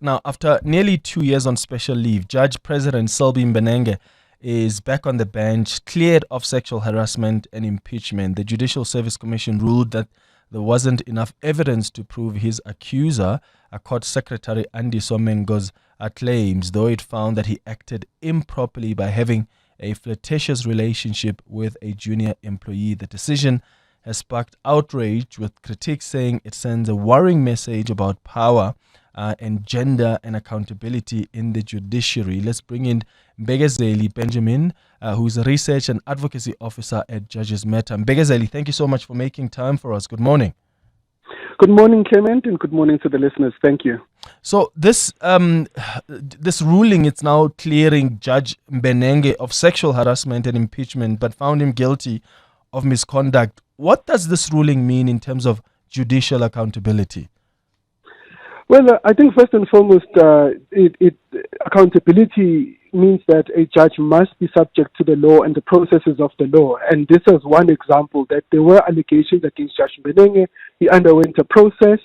Now, after nearly 2 years on special leave, Judge President Selby Mbenenge is back on the bench, cleared of sexual harassment and impeachment. The Judicial Service Commission ruled that there wasn't enough evidence to prove his accuser, a court secretary Andiswa Mengo's claims, though it found that he acted improperly by having a flirtatious relationship with a junior employee. The decision has sparked outrage, with critics saying it sends a worrying message about power and gender and accountability in the judiciary. Let's bring in Mbekezeli Benjamin, who is a research and advocacy officer at Judges Matter. Mbekezeli, thank you so much for making time for us. Good morning. Good morning, Clement, and good morning to the listeners. Thank you. So this ruling, it's now clearing Judge Mbenenge of sexual harassment and impeachment, but found him guilty of misconduct. What does this ruling mean in terms of judicial accountability? Well, I think first and foremost, accountability means that a judge must be subject to the law and the processes of the law. And this is one example, that there were allegations against Judge Mbenenge. He underwent a process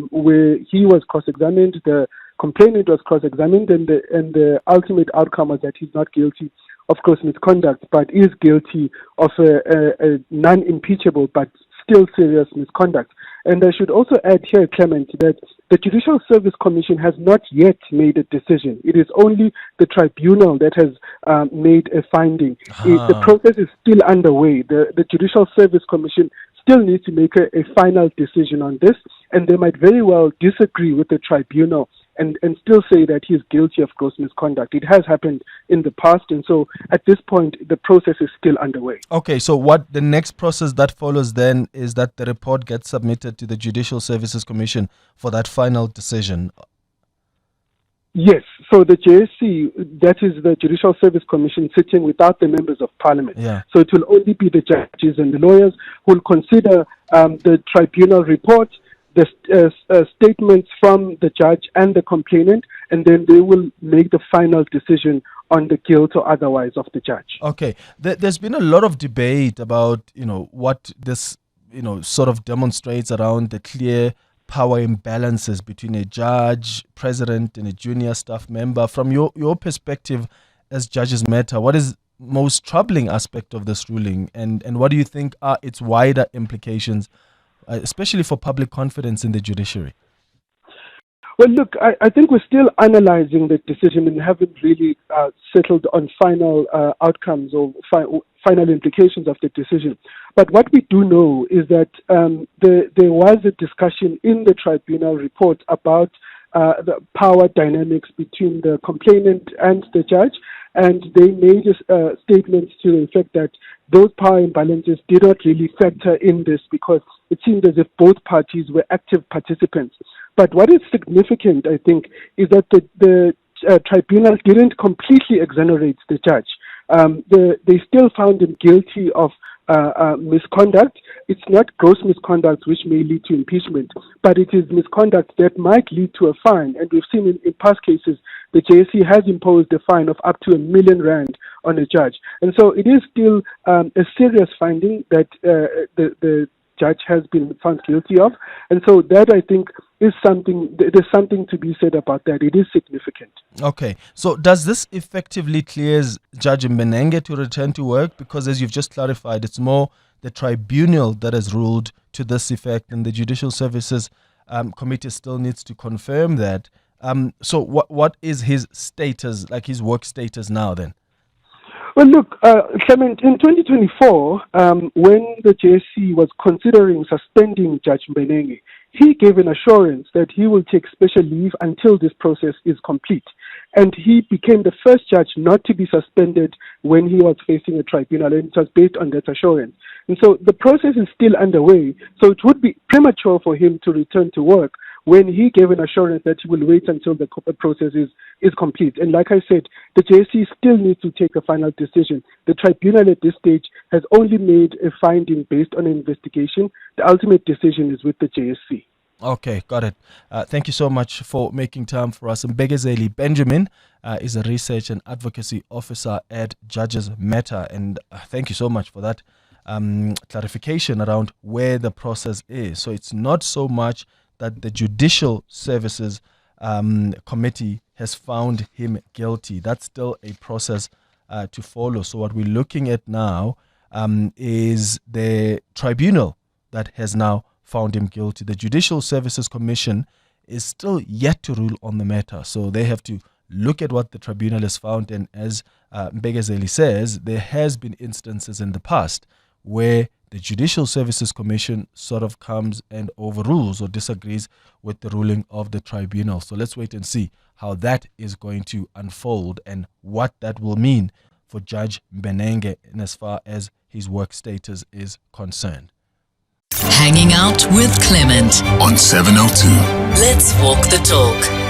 where he was cross-examined, the complainant was cross-examined, and the ultimate outcome was that he's not guilty of gross misconduct, but is guilty of a non-impeachable but still serious misconduct. And I should also add here, Clement, that the Judicial Service Commission has not yet made a decision. It is only the tribunal that has made a finding. The process is still underway. The Judicial Service Commission still needs to make a final decision on this, and they might very well disagree with the tribunal and still say that he is guilty of gross misconduct. It has happened in the past, and so at this point, the process is still underway. Okay, so what the next process that follows then is that the report gets submitted to the Judicial Services Commission for that final decision. Yes, so the JSC, that is the Judicial Service Commission, sitting without the members of Parliament. Yeah. So it will only be the judges and the lawyers who will consider the tribunal report, the statements from the judge and the complainant, and then they will make the final decision on the guilt or otherwise of the judge. Okay, there's been a lot of debate about what this sort of demonstrates around the clear power imbalances between a judge, president, and a junior staff member. From your perspective as Judges Matter, what is most troubling aspect of this ruling, and what do you think are its wider implications, especially for public confidence in the judiciary? Well, look, I think we're still analyzing the decision and haven't really settled on final outcomes or final implications of the decision. But what we do know is that there was a discussion in the tribunal report about the power dynamics between the complainant and the judge, and they made statements to the effect that those power imbalances did not really factor in this because it seemed as if both parties were active participants. But what is significant, I think, is that the tribunal didn't completely exonerate the judge. They still found him guilty of misconduct. It's not gross misconduct which may lead to impeachment, but it is misconduct that might lead to a fine. And we've seen in past cases, the JSC has imposed a fine of up to R1 million on a judge. And so it is still a serious finding that the judge has been found guilty of. And so that, I think, is something, there's something to be said about that. It is significant. Okay. So does this effectively clears Judge Mbenenge to return to work? Because as you've just clarified, it's more the tribunal that has ruled to this effect, and the Judicial Services Committee still needs to confirm that. So what is his status, like his work status now then? Well, look, Clement, in 2024, when the JSC was considering suspending Judge Mbenenge, he gave an assurance that he will take special leave until this process is complete. And he became the first judge not to be suspended when he was facing a tribunal, and it was based on that assurance. And so the process is still underway, so it would be premature for him to return to work when he gave an assurance that he will wait until the process is complete. And like I said, the JSC still needs to take a final decision. The tribunal at this stage has only made a finding based on an investigation. The ultimate decision is with the JSC. Okay, got it. Thank you so much for making time for us. And Mbekezeli Benjamin is a research and advocacy officer at Judges Matter. And thank you so much for that clarification around where the process is. So it's not so much that the judicial services committee has found him guilty. That's still a process to follow. So what we're looking at now is the tribunal that has now found him guilty. The Judicial Services Commission is still yet to rule on the matter. So they have to look at what the tribunal has found. And as Mbekezeli says, there has been instances in the past where the Judicial Services Commission sort of comes and overrules or disagrees with the ruling of the tribunal. So let's wait and see how that is going to unfold and what that will mean for Judge Mbenenge in as far as his work status is concerned. Hanging out with Clement on 702. Let's walk the talk.